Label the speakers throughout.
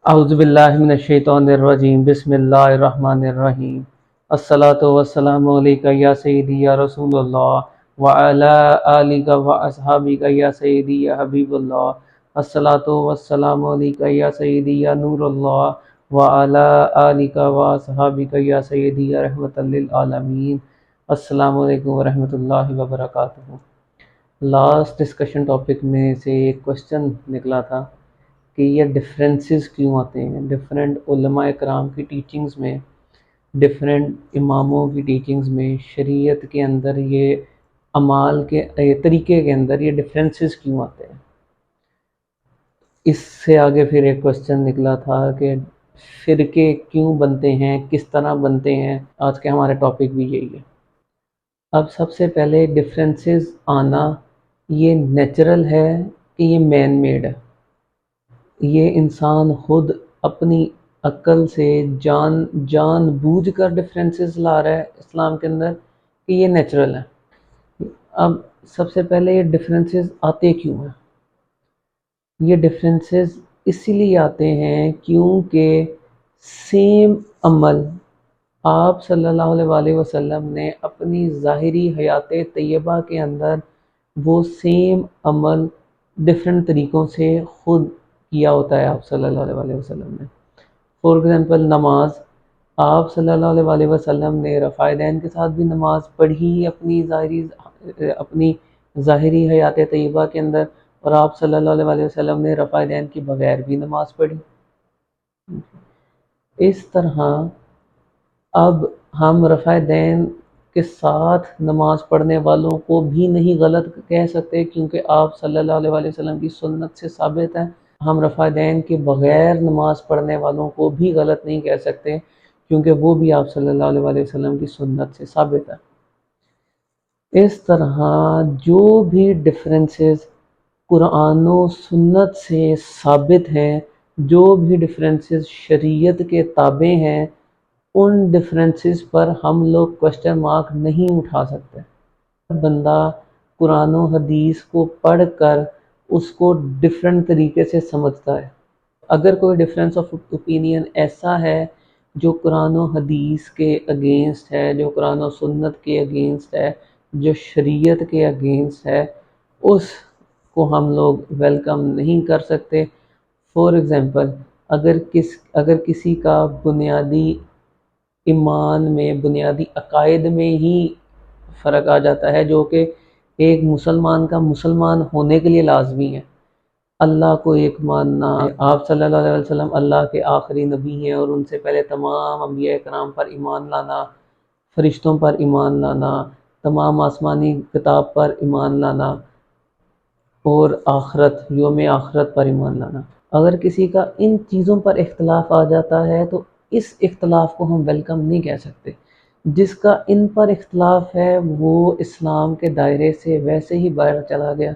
Speaker 1: اعوذ باللہ من الشیطان الرجیم بسم اللہ الرحمن الرحیم الصلاۃ والسلام علیک یا سیدی یا رسول اللہ وعلی آلک واصحابک یا سیدی یا حبیب اللہ الصلاۃ والسلام علیک یا سیدی یا نور اللہ وعلی آلک واصحابک یا سیدی یا رحمت للعالمین۔ السلام علیکم ورحمۃ اللہ وبرکاتہ۔ لاسٹ ڈسکشن ٹاپک میں سے ایک کوشچن نکلا تھا کہ یہ ڈفرینسز کیوں آتے ہیں ڈفرینٹ علماء کرام کی ٹیچنگز میں، ڈفرینٹ اماموں کی ٹیچنگز میں، شریعت کے اندر یہ اعمال کے طریقے کے اندر یہ ڈفرینسز کیوں آتے ہیں۔ اس سے آگے پھر ایک کوشچن نکلا تھا کہ فرقے کیوں بنتے ہیں، کس طرح بنتے ہیں۔ آج کے ہمارے ٹاپک بھی یہی ہے۔ اب سب سے پہلے ڈفرینسز آنا یہ نیچرل ہے کہ یہ مین میڈ ہے؟ یہ انسان خود اپنی عقل سے جان بوجھ کر ڈفرینسز لا رہا ہے اسلام کے اندر کہ یہ نیچرل ہے؟ اب سب سے پہلے یہ ڈفرینسز آتے کیوں ہیں؟ یہ ڈفرینسز اسی لیے آتے ہیں کیونکہ سیم عمل آپ صلی اللہ علیہ وآلہ وسلم نے اپنی ظاہری حیات طیبہ کے اندر وہ سیم عمل ڈفرینٹ طریقوں سے خود کیا ہوتا ہے آپ صلی اللہ علیہ وآلہ وسلم نے۔ فور ایگزامپل نماز، آپ صلی اللہ علیہ وآلہ وسلم نے رفع دین کے ساتھ بھی نماز پڑھی اپنی ظاہری حیات طیبہ کے اندر، اور آپ صلی اللہ علیہ وآلہ وسلم نے رفع دین کے بغیر بھی نماز پڑھی۔ اس طرح اب ہم رفع دین کے ساتھ نماز پڑھنے والوں کو بھی نہیں غلط کہہ سکتے کیونکہ آپ صلی اللہ علیہ وآلہ وسلم کی سنت سے ثابت ہے۔ ہم رفع دین کے بغیر نماز پڑھنے والوں کو بھی غلط نہیں کہہ سکتے کیونکہ وہ بھی آپ صلی اللہ علیہ وآلہ وسلم کی سنت سے ثابت ہے۔ اس طرح جو بھی ڈفرینسز قرآن و سنت سے ثابت ہیں، جو بھی ڈفرینسز شریعت کے تابع ہیں، ان ڈفرینسز پر ہم لوگ کوسچن مارک نہیں اٹھا سکتے۔ بندہ قرآن و حدیث کو پڑھ کر اس کو ڈفرینٹ طریقے سے سمجھتا ہے۔ اگر کوئی ڈفرینس آف اوپینین ایسا ہے جو قرآن و حدیث کے اگینسٹ ہے، جو قرآن و سنت کے اگینسٹ ہے، جو شریعت کے اگینسٹ ہے، اس کو ہم لوگ ویلکم نہیں کر سکتے۔ فور ایگزامپل اگر کسی کا بنیادی ایمان میں، بنیادی عقائد میں ہی فرق آ جاتا ہے جو کہ ایک مسلمان کا مسلمان ہونے کے لیے لازمی ہے، اللہ کو ایک ماننا، آپ صلی اللہ علیہ وسلم اللہ کے آخری نبی ہیں اور ان سے پہلے تمام انبیاء کرام پر ایمان لانا، فرشتوں پر ایمان لانا، تمام آسمانی کتاب پر ایمان لانا، اور یوم آخرت پر ایمان لانا۔ اگر کسی کا ان چیزوں پر اختلاف آ جاتا ہے تو اس اختلاف کو ہم ویلکم نہیں کہہ سکتے۔ جس کا ان پر اختلاف ہے وہ اسلام کے دائرے سے ویسے ہی باہر چلا گیا۔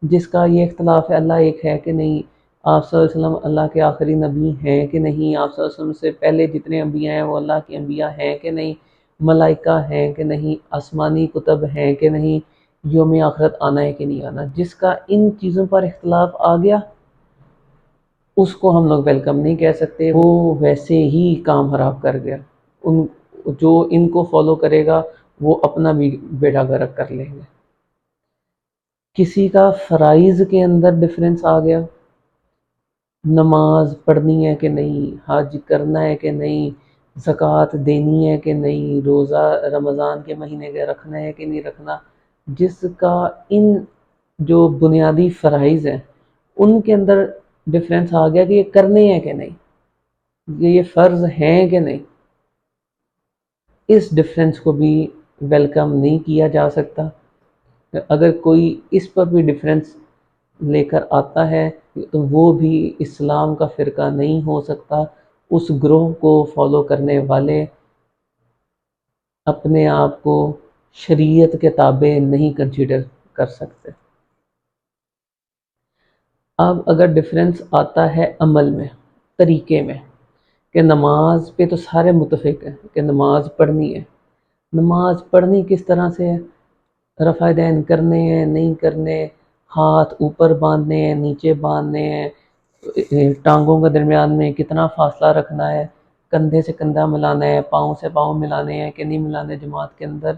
Speaker 1: جس کا یہ اختلاف ہے اللہ ایک ہے کہ نہیں، آپ صلی اللہ علیہ وسلم اللہ کے آخری نبی ہیں کہ نہیں، آپ صلی اللہ علیہ وسلم سے پہلے جتنے انبیاء ہیں وہ اللہ کے انبیاء ہیں کہ نہیں، ملائکہ ہیں کہ نہیں، آسمانی کتب ہیں کہ نہیں، یوم آخرت آنا ہے کہ نہیں آنا، جس کا ان چیزوں پر اختلاف آ گیا اس کو ہم لوگ ویلکم نہیں کہہ سکتے، وہ ویسے ہی کام خراب کر گیا۔ جو ان کو فالو کرے گا وہ اپنا بھی بیڑا غرق کر لیں گے۔ کسی کا فرائض کے اندر ڈفرینس آ گیا، نماز پڑھنی ہے کہ نہیں، حج کرنا ہے کہ نہیں، زکوٰۃ دینی ہے کہ نہیں، روزہ رمضان کے مہینے کا رکھنا ہے کہ نہیں رکھنا، جس کا ان جو بنیادی فرائض ہیں ان کے اندر ڈفرینس آ گیا کہ یہ کرنے ہیں کہ نہیں، یہ فرض ہیں کہ نہیں، اس ڈفرینس کو بھی ویلکم نہیں کیا جا سکتا۔ اگر کوئی اس پر بھی ڈفرینس لے کر آتا ہے تو وہ بھی اسلام کا فرقہ نہیں ہو سکتا۔ اس گروہ کو فالو کرنے والے اپنے آپ کو شریعت کے تابع نہیں کنسیڈر کر سکتے۔ اب اگر ڈفرینس آتا ہے عمل میں، طریقے میں، کہ نماز پہ تو سارے متفق ہیں کہ نماز پڑھنی ہے۔ نماز پڑھنی کس طرح سے ہے؟ رفع دین کرنے ہیں نہیں کرنے، ہاتھ اوپر باندھنے ہیں نیچے باندھنے ہیں، ٹانگوں کے درمیان میں کتنا فاصلہ رکھنا ہے، کندھے سے کندھا ملانا ہے، پاؤں سے پاؤں ملانے ہیں کہ نہیں ملانے جماعت کے اندر،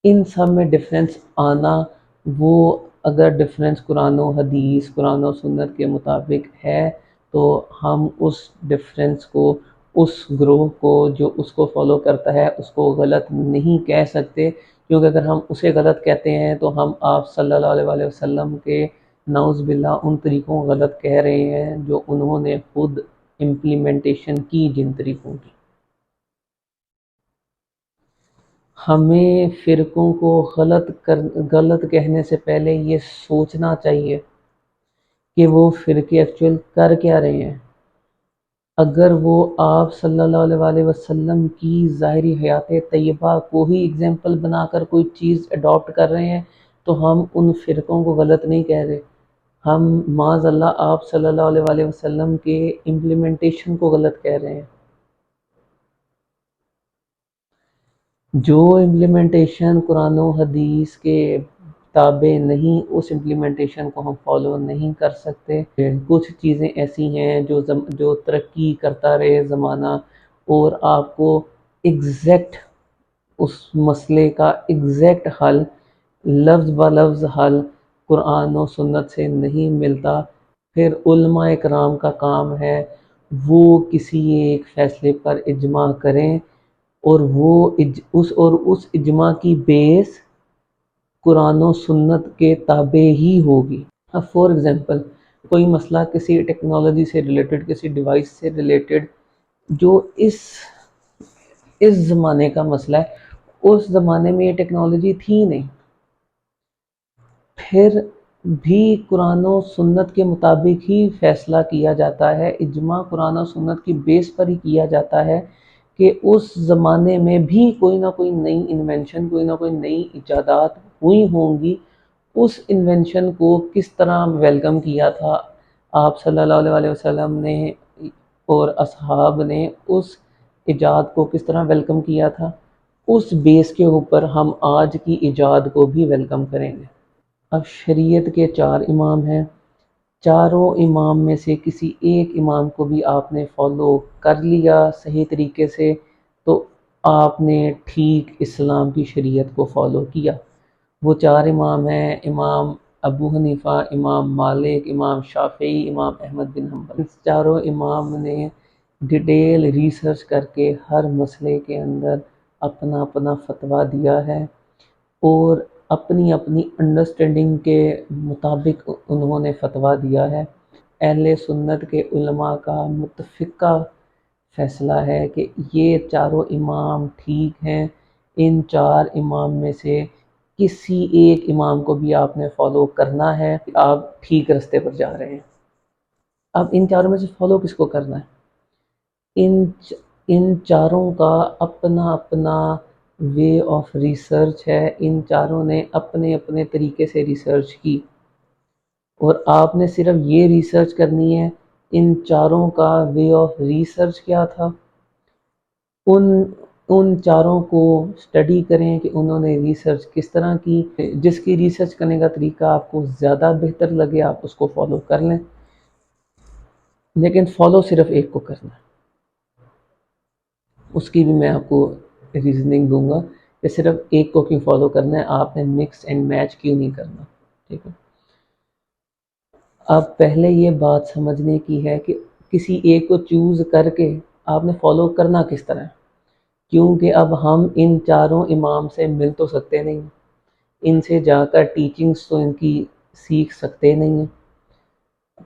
Speaker 1: ان سب میں ڈفرینس آنا، وہ اگر ڈفرینس قرآن و حدیث، قرآن و سنت کے مطابق ہے تو ہم اس ڈفرینس کو، اس گروہ کو جو اس کو فالو کرتا ہے اس کو غلط نہیں کہہ سکتے، کیونکہ اگر ہم اسے غلط کہتے ہیں تو ہم آپ صلی اللہ علیہ وآلہ وسلم کے نعوذ باللہ ان طریقوں کو غلط کہہ رہے ہیں جو انہوں نے خود امپلیمنٹیشن کی جن طریقوں کی۔ ہمیں فرقوں کو غلط کہنے سے پہلے یہ سوچنا چاہیے کہ وہ فرقے ایکچوئل کر کیا رہے ہیں۔ اگر وہ آپ صلی اللہ علیہ وآلہ وسلم کی ظاہری حیات طیبہ کو ہی اگزامپل بنا کر کوئی چیز اڈاپٹ کر رہے ہیں تو ہم ان فرقوں کو غلط نہیں کہہ رہے، ہم معاذ اللہ آپ صلی اللہ علیہ وآلہ وسلم کے امپلیمنٹیشن کو غلط کہہ رہے ہیں۔ جو امپلیمنٹیشن قرآن و حدیث کے تابع نہیں، اس امپلیمنٹیشن کو ہم فالو نہیں کر سکتے۔ کچھ چیزیں ایسی ہیں جو ترقی کرتا رہے زمانہ اور آپ کو ایگزیکٹ اس مسئلے کا ایگزیکٹ حل، لفظ بہ لفظ حل قرآن و سنت سے نہیں ملتا، پھر علماء اکرام کا کام ہے وہ کسی ایک فیصلے پر اجماع کریں اور اس اجماع کی بیس قرآن و سنت کے تابع ہی ہوگی۔ اب فار ایگزامپل کوئی مسئلہ کسی ٹیکنالوجی سے ریلیٹڈ، کسی ڈیوائس سے ریلیٹڈ جو اس زمانے کا مسئلہ ہے، اس زمانے میں یہ ٹیکنالوجی تھی نہیں، پھر بھی قرآن و سنت کے مطابق ہی فیصلہ کیا جاتا ہے، اجماع قرآن و سنت کی بیس پر ہی کیا جاتا ہے کہ اس زمانے میں بھی کوئی نہ کوئی نئی انوینشن، کوئی نہ کوئی نئی ایجادات ہوئی ہوں گی، اس انوینشن کو کس طرح ویلکم کیا تھا آپ صلی اللہ علیہ وآلہ وسلم نے اور اصحاب نے، اس ایجاد کو کس طرح ویلکم کیا تھا، اس بیس کے اوپر ہم آج کی ایجاد کو بھی ویلکم کریں گے۔ اب شریعت کے 4 امام ہیں، چاروں امام میں سے کسی ایک امام کو بھی آپ نے فالو کر لیا صحیح طریقے سے تو آپ نے ٹھیک اسلام کی شریعت کو فالو کیا۔ وہ 4 امام ہیں، امام ابو حنیفہ، امام مالک، امام شافعی، امام احمد بن حنبل۔ اس چاروں امام نے ڈیٹیل ریسرچ کر کے ہر مسئلے کے اندر اپنا اپنا فتویٰ دیا ہے اور اپنی اپنی انڈرسٹینڈنگ کے مطابق انہوں نے فتویٰ دیا ہے۔ اہل سنت کے علماء کا متفقہ فیصلہ ہے کہ یہ چاروں امام ٹھیک ہیں، ان 4 امام میں سے کسی ایک امام کو بھی آپ نے فالو کرنا ہے، آپ ٹھیک رستے پر جا رہے ہیں۔ اب ان چاروں میں سے فالو کس کو کرنا ہے؟ ان چاروں کا اپنا اپنا وے آف ریسرچ ہے، ان چاروں نے اپنے اپنے طریقے سے ریسرچ کی اور آپ نے صرف یہ ریسرچ کرنی ہے ان چاروں کا وے آف ریسرچ کیا تھا، ان چاروں کو سٹڈی کریں کہ انہوں نے ریسرچ کس طرح کی، جس کی ریسرچ کرنے کا طریقہ آپ کو زیادہ بہتر لگے آپ اس کو فالو کر لیں، لیکن فالو صرف ایک کو کرنا ہے۔ اس کی بھی میں آپ کو ریزننگ دوں گا کہ صرف ایک کو کیوں فالو کرنا ہے، آپ نے مکس اینڈ میچ کیوں نہیں کرنا، ٹھیک ہے۔ اب پہلے یہ بات سمجھنے کی ہے کہ کسی ایک کو چوز کر کے آپ نے فالو کرنا کس طرح ہے، کیونکہ اب ہم ان چاروں امام سے مل تو سکتے نہیں، ان سے جا کر ٹیچنگز تو ان کی سیکھ سکتے نہیں ہیں،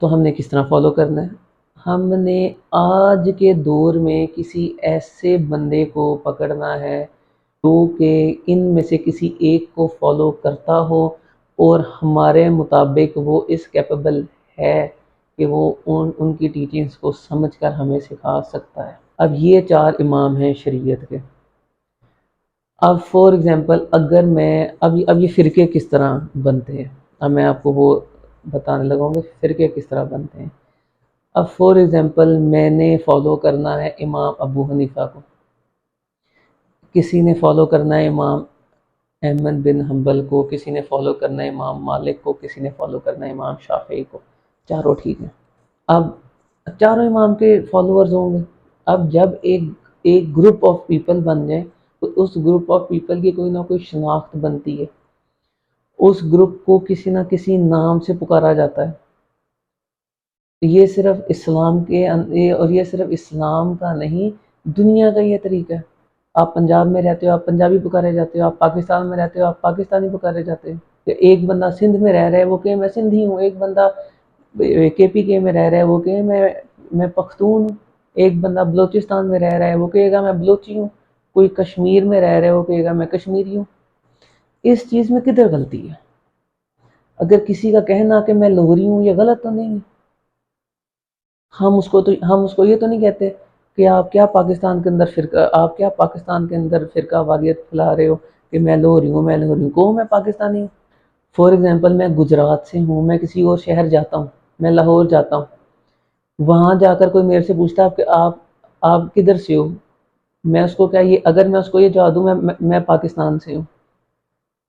Speaker 1: تو ہم نے کس طرح فالو کرنا ہے؟ ہم نے آج کے دور میں کسی ایسے بندے کو پکڑنا ہے جو کہ ان میں سے کسی ایک کو فالو کرتا ہو اور ہمارے مطابق وہ اس کیپیبل ہے کہ وہ ان کی ٹیچنگز کو سمجھ کر ہمیں سکھا سکتا ہے۔ اب یہ 4 امام ہیں شریعت کے۔ اب فور ایگزامپل اگر میں اب یہ فرقے کس طرح بنتے ہیں، اب میں آپ کو وہ بتانے لگا ہوں کہ فرقے کس طرح بنتے ہیں۔ اب فور ایگزامپل میں نے فالو کرنا ہے امام ابو حنیفہ کو، کسی نے فالو کرنا ہے امام احمد بن حنبل کو، کسی نے فالو کرنا ہے امام مالک کو، کسی نے فالو کرنا ہے امام شافعی کو، چاروں ٹھیک ہیں۔ اب چاروں امام کے فالوورز ہوں گے. اب جب ایک گروپ آف پیپل بن جائے تو اس گروپ آف پیپل کی کوئی نہ کوئی شناخت بنتی ہے، اس گروپ کو کسی نہ کسی نام سے پکارا جاتا ہے. یہ صرف اسلام کے اور یہ صرف اسلام کا نہیں، دنیا کا یہ طریقہ ہے. آپ پنجاب میں رہتے ہو آپ پنجابی پکارے جاتے ہو، آپ پاکستان میں رہتے ہو آپ پاکستانی پکارے جاتے ہو. ایک بندہ سندھ میں رہ رہا ہے وہ کہ میں سندھی ہوں، ایک بندہ کے پی کے میں رہ رہا ہے وہ کہ میں پختون ہوں، ایک بندہ بلوچستان میں رہ رہا ہے وہ کہے گا میں بلوچی ہوں، کوئی کشمیر میں رہ رہا ہے وہ کہے گا میں کشمیری ہوں. اس چیز میں کدھر غلطی ہے؟ اگر کسی کا کہنا کہ میں لوہری ہوں یہ غلط تو نہیں ہے. ہم اس کو یہ تو نہیں کہتے کہ آپ کیا پاکستان کے اندر فرقہ واریت پھیلا رہے ہو کہ میں لوہری ہوں میں لوہری ہوں. کہوں میں پاکستانی ہوں. فار ایگزامپل میں گجرات سے ہوں، میں کسی اور شہر جاتا ہوں، میں لاہور جاتا ہوں، وہاں جا کر کوئی میرے سے پوچھتا ہے کہ آپ کدھر سے ہو، میں اس کو اگر میں اس کو یہ جواب دوں میں پاکستان سے ہوں،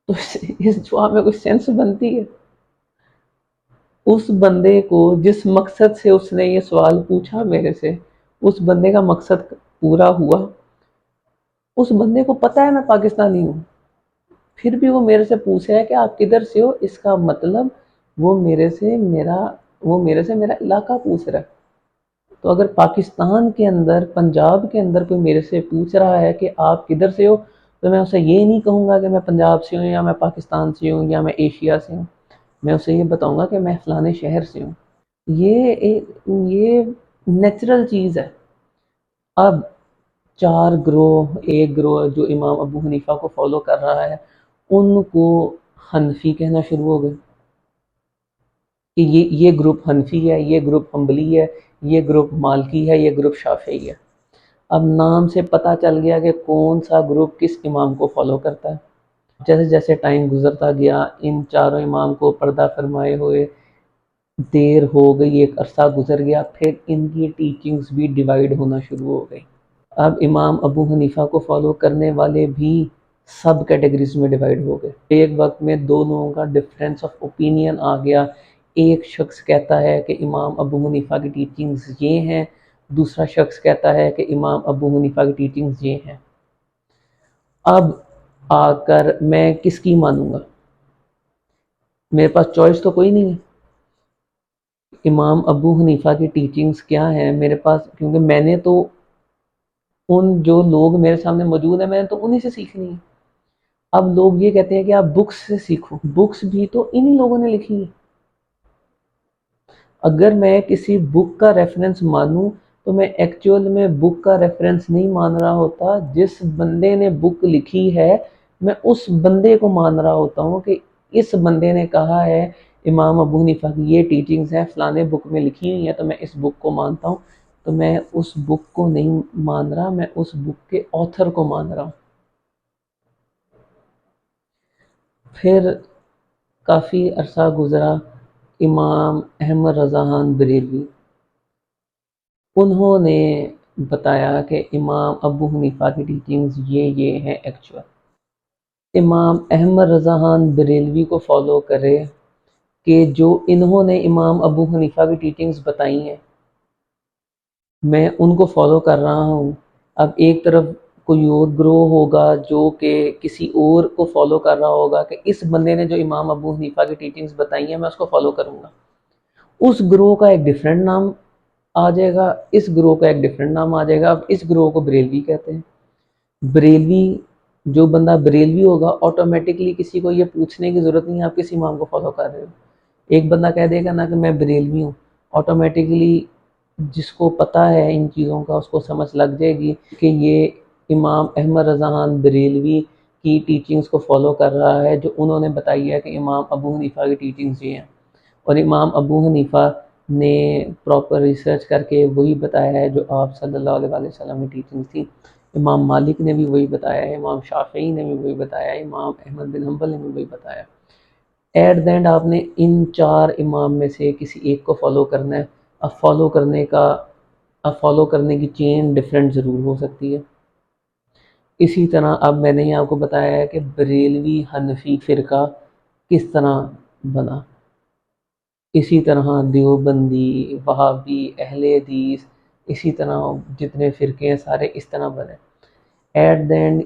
Speaker 1: تو اس جواب میں کوئی سینس بنتی ہے؟ اس بندے کو جس مقصد سے اس نے یہ سوال پوچھا میرے سے، اس بندے کا مقصد پورا ہوا. اس بندے کو پتہ ہے میں پاکستانی ہوں، پھر بھی وہ میرے سے پوچھ رہا ہے کہ آپ کدھر سے ہو. اس کا مطلب وہ میرے سے میرا علاقہ پوچھ رہا ہے. تو اگر پاکستان کے اندر پنجاب کے اندر کوئی میرے سے پوچھ رہا ہے کہ آپ کدھر سے ہو، تو میں اسے یہ نہیں کہوں گا کہ میں پنجاب سے ہوں یا میں پاکستان سے ہوں یا میں ایشیا سے ہوں. میں اسے یہ بتاؤں گا کہ میں فلانے شہر سے ہوں. یہ نیچرل چیز ہے. اب چار گروہ، ایک گروہ جو امام ابو حنیفہ کو فالو کر رہا ہے ان کو حنفی کہنا شروع ہو گئے کہ یہ گروپ حنفی ہے، یہ گروپ حنبلی ہے، یہ گروپ مالکی ہے، یہ گروپ شافعی ہے. اب نام سے پتہ چل گیا کہ کون سا گروپ کس امام کو فالو کرتا ہے. جیسے جیسے ٹائم گزرتا گیا ان چاروں امام کو پردہ فرمائے ہوئے دیر ہو گئی، ایک عرصہ گزر گیا، پھر ان کی ٹیچنگز بھی ڈیوائیڈ ہونا شروع ہو گئی. اب امام ابو حنیفہ کو فالو کرنے والے بھی سب کیٹیگریز میں ڈیوائیڈ ہو گئے. ایک وقت میں دو لوگوں کا ڈفرینس آف اوپینین آ گیا. ایک شخص کہتا ہے کہ امام ابو حنیفہ کی ٹیچنگز یہ ہیں، دوسرا شخص کہتا ہے کہ امام ابو حنیفہ کی ٹیچنگز یہ ہیں. اب آ کر میں کس کی مانوں گا؟ میرے پاس چوائس تو کوئی نہیں ہے. امام ابو حنیفہ کی ٹیچنگز کیا ہیں میرے پاس، کیونکہ میں نے تو ان جو لوگ میرے سامنے موجود ہیں میں نے تو انہی سے سیکھنی ہے. اب لوگ یہ کہتے ہیں کہ آپ بکس سے سیکھو، بکس بھی تو انہی لوگوں نے لکھی ہے. اگر میں کسی بک کا ریفرنس مانوں تو میں ایکچوئل میں بک کا ریفرنس نہیں مان رہا ہوتا. جس بندے نے بک لکھی ہے میں اس بندے کو مان رہا ہوتا ہوں کہ اس بندے نے کہا ہے امام ابو حنیفہ کی یہ ٹیچنگز ہیں فلانے بک میں لکھی ہوئی ہیں تو میں اس بک کو مانتا ہوں. تو میں اس بک کو نہیں مان رہا، میں اس بک کے آتھر کو مان رہا ہوں. پھر کافی عرصہ گزرا. امام احمد رضا خان بریلوی انہوں نے بتایا کہ امام ابو حنیفہ کی ٹیچنگز یہ ہیں ایکچوئل. امام احمد رضا خان بریلوی کو فالو کرے کہ جو انہوں نے امام ابو حنیفہ کی ٹیچنگز بتائی ہیں میں ان کو فالو کر رہا ہوں. اب ایک طرف کوئی اور گروہ ہوگا جو کہ کسی اور کو فالو کر رہا ہوگا کہ اس بندے نے جو امام ابو حنیفہ کی ٹیچنگز بتائی ہیں میں اس کو فالو کروں گا. اس گروہ کا ایک ڈیفرنٹ نام آ جائے گا، اس گروہ کا ایک ڈیفرنٹ نام آ جائے گا. اب اس گروہ کو بریلوی کہتے ہیں. بریلوی جو بندہ بریلوی ہوگا آٹومیٹکلی کسی کو یہ پوچھنے کی ضرورت نہیں ہے آپ کس امام کو فالو کر رہے ہو. ایک بندہ کہہ دے گا نا کہ میں بریلوی ہوں، آٹومیٹکلی جس کو پتہ ہے ان چیزوں کا اس کو سمجھ لگ جائے گی کہ یہ امام احمد رضا خان بریلوی کی ٹیچنگز کو فالو کر رہا ہے جو انہوں نے بتائی ہے کہ امام ابو حنیفہ کی ٹیچنگز یہ ہیں. اور امام ابو حنیفہ نے پراپر ریسرچ کر کے وہی بتایا ہے جو آپ صلی اللہ علیہ وسلم کی ٹیچنگز تھی. امام مالک نے بھی وہی بتایا ہے، امام شافعی نے بھی وہی بتایا ہے، امام احمد بن حنبل نے بھی وہی بتایا. ایٹ دا اینڈ آپ نے ان چار امام میں سے کسی ایک کو فالو کرنا ہے. اب فالو کرنے کی چین ڈیفرنٹ ضرور ہو سکتی ہے. اسی طرح اب میں نے آپ کو بتایا ہے کہ بریلوی حنفی فرقہ کس طرح بنا. اسی طرح دیوبندی، وہابی، اہل حدیث، اسی طرح جتنے فرقے ہیں سارے اس طرح بنے۔ ایٹ دا اینڈ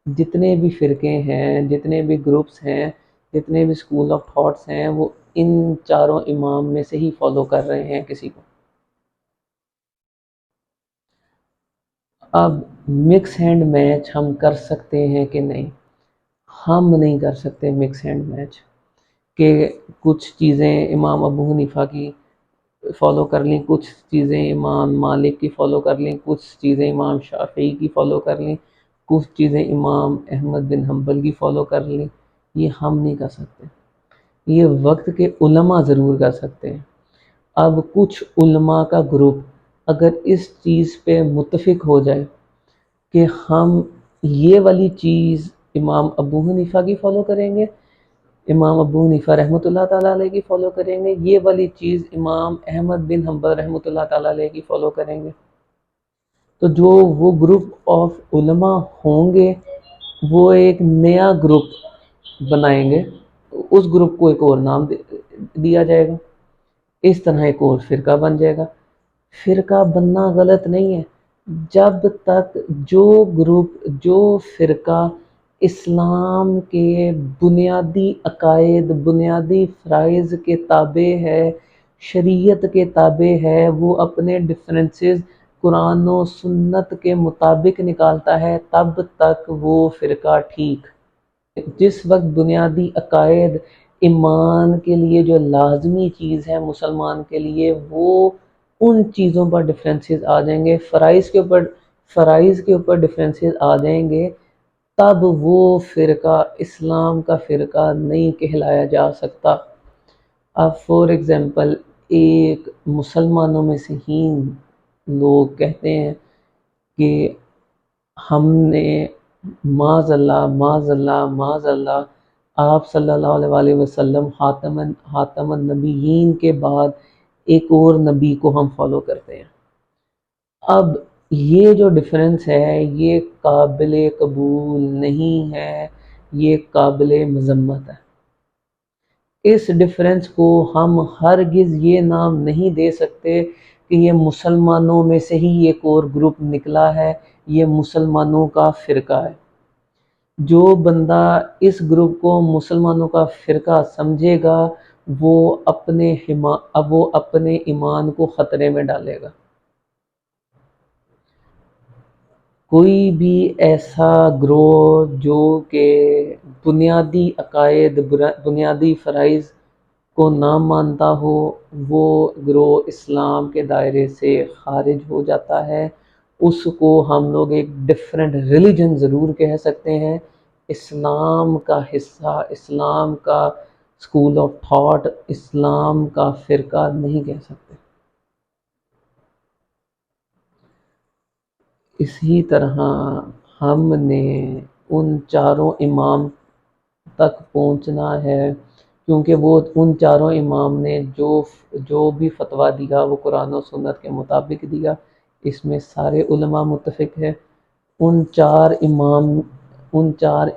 Speaker 1: جتنے بھی فرقے ہیں، جتنے بھی گروپس ہیں، جتنے بھی اسکول آف تھاٹس ہیں، وہ ان چاروں امام میں سے ہی فالو کر رہے ہیں کسی کو۔ اب مکس ہینڈ میچ ہم کر سکتے ہیں کہ نہیں؟ ہم نہیں کر سکتے مکس ہینڈ میچ، کہ کچھ چیزیں امام ابو حنیفہ کی فالو کر لیں، کچھ چیزیں امام مالک کی فالو کر لیں، کچھ چیزیں امام شافعی کی فالو کر لیں، کچھ چیزیں امام احمد بن حنبل کی فالو کر لیں۔ یہ ہم نہیں کر سکتے، یہ وقت کے علماء ضرور کر سکتے ہیں۔ اب کچھ علماء کا گروپ اگر اس چیز پہ متفق ہو جائے کہ ہم یہ والی چیز امام ابو حنیفہ کی فالو کریں گے، امام ابو حنیفہ رحمۃ اللہ تعالیٰ علیہ کی فالو کریں گے، یہ والی چیز امام احمد بن حنبل رحمۃ اللہ تعالیٰ علیہ کی فالو کریں گے، تو جو وہ گروپ آف علماء ہوں گے وہ ایک نیا گروپ بنائیں گے، اس گروپ کو ایک اور نام دیا جائے گا، اس طرح ایک اور فرقہ بن جائے گا۔ فرقہ بننا غلط نہیں ہے، جب تک جو گروپ، جو فرقہ اسلام کے بنیادی عقائد، بنیادی فرائض کے تابع ہے، شریعت کے تابع ہے، وہ اپنے ڈفرینسز قرآن و سنت کے مطابق نکالتا ہے، تب تک وہ فرقہ ٹھیک۔ جس وقت بنیادی عقائد، ایمان کے لیے جو لازمی چیز ہے مسلمان کے لیے، وہ ان چیزوں پر ڈفرینسز آ جائیں گے، فرائض کے اوپر ڈفرینسز آ جائیں گے، تب وہ فرقہ اسلام کا فرقہ نہیں کہلایا جا سکتا۔ اب فور ایگزامپل ایک مسلمانوں میں سے ہی لوگ کہتے ہیں کہ ہم نے معاذ اللہ معاذ اللہ معاذ اللہ آپ صلی اللہ علیہ وآلہ وسلم خاتم النبیین کے بعد ایک اور نبی کو ہم فالو کرتے ہیں۔ اب یہ جو ڈفرینس ہے یہ قابل قبول نہیں ہے، یہ قابل مذمت ہے۔ اس ڈفرینس کو ہم ہرگز یہ نام نہیں دے سکتے کہ یہ مسلمانوں میں سے ہی ایک اور گروپ نکلا ہے، یہ مسلمانوں کا فرقہ ہے۔ جو بندہ اس گروپ کو مسلمانوں کا فرقہ سمجھے گا وہ اپنے ایمان کو خطرے میں ڈالے گا۔ کوئی بھی ایسا گروہ جو کہ بنیادی عقائد، بنیادی فرائض کو نہ مانتا ہو، وہ گروہ اسلام کے دائرے سے خارج ہو جاتا ہے۔ اس کو ہم لوگ ایک ڈیفرنٹ ریلیجن ضرور کہہ سکتے ہیں، اسلام کا حصہ، اسلام کا اسکول آف تھاٹ، اسلام کا فرقہ نہیں کہہ سکتے۔ اسی طرح ہم نے ان چاروں امام تک پہنچنا ہے، کیونکہ وہ ان چاروں امام نے جو بھی فتویٰ دیا وہ قرآن و سنت کے مطابق دیا، اس میں سارے علماء متفق ہیں۔ ان چار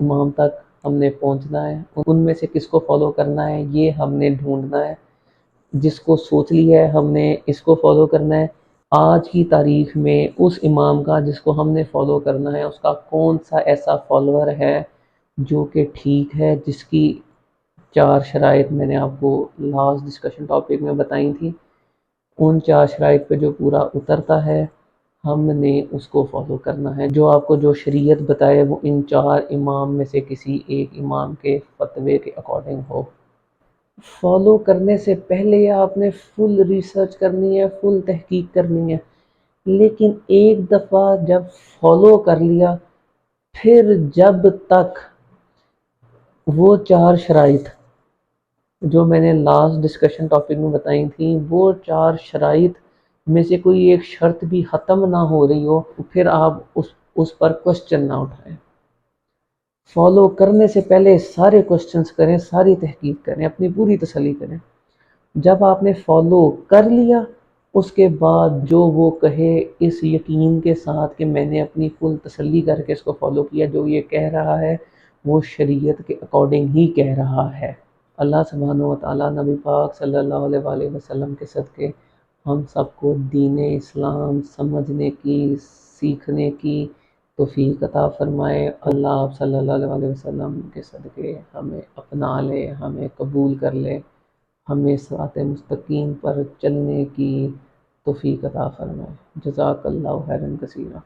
Speaker 1: امام تک ہم نے پہنچنا ہے، ان میں سے کس کو فالو کرنا ہے یہ ہم نے ڈھونڈنا ہے۔ جس کو سوچ لیا ہے ہم نے اس کو فالو کرنا ہے، آج کی تاریخ میں اس امام کا جس کو ہم نے فالو کرنا ہے اس کا کون سا ایسا فالوور ہے جو کہ ٹھیک ہے، جس کی چار شرائط میں نے آپ کو لاسٹ ڈسکشن ٹاپک میں بتائی تھی، ان چار شرائط پہ جو پورا اترتا ہے ہم نے اس کو فالو کرنا ہے۔ جو آپ کو جو شریعت بتائے وہ ان چار امام میں سے کسی ایک امام کے فتوے کے اکارڈنگ ہو۔ فالو کرنے سے پہلے آپ نے فل ریسرچ کرنی ہے، فل تحقیق کرنی ہے، لیکن ایک دفعہ جب فالو کر لیا پھر جب تک وہ چار شرائط جو میں نے لاسٹ ڈسکشن ٹاپک میں بتائی تھیں، وہ چار شرائط میں سے کوئی ایک شرط بھی ختم نہ ہو رہی ہو پھر آپ اس پر کوشچن نہ اٹھائیں۔ فالو کرنے سے پہلے سارے کوشچنز کریں، ساری تحقیق کریں، اپنی پوری تسلی کریں۔ جب آپ نے فالو کر لیا اس کے بعد جو وہ کہے اس یقین کے ساتھ کہ میں نے اپنی فل تسلی کر کے اس کو فالو کیا، جو یہ کہہ رہا ہے وہ شریعت کے اکارڈنگ ہی کہہ رہا ہے۔ اللہ سبحانہ و تعالیٰ نبی پاک صلی اللہ علیہ وآلہ وسلم کے صدقے ہم سب کو دین اسلام سمجھنے کی، سیکھنے کی توفیق عطا فرمائے۔ اللہ آپ صلی اللہ علیہ وآلہ وسلم کے صدقے ہمیں اپنا لے، ہمیں قبول کر لے، ہمیں صراط مستقیم پر چلنے کی توفیق عطا فرمائے۔ جزاک اللہ خیرا کثیرا۔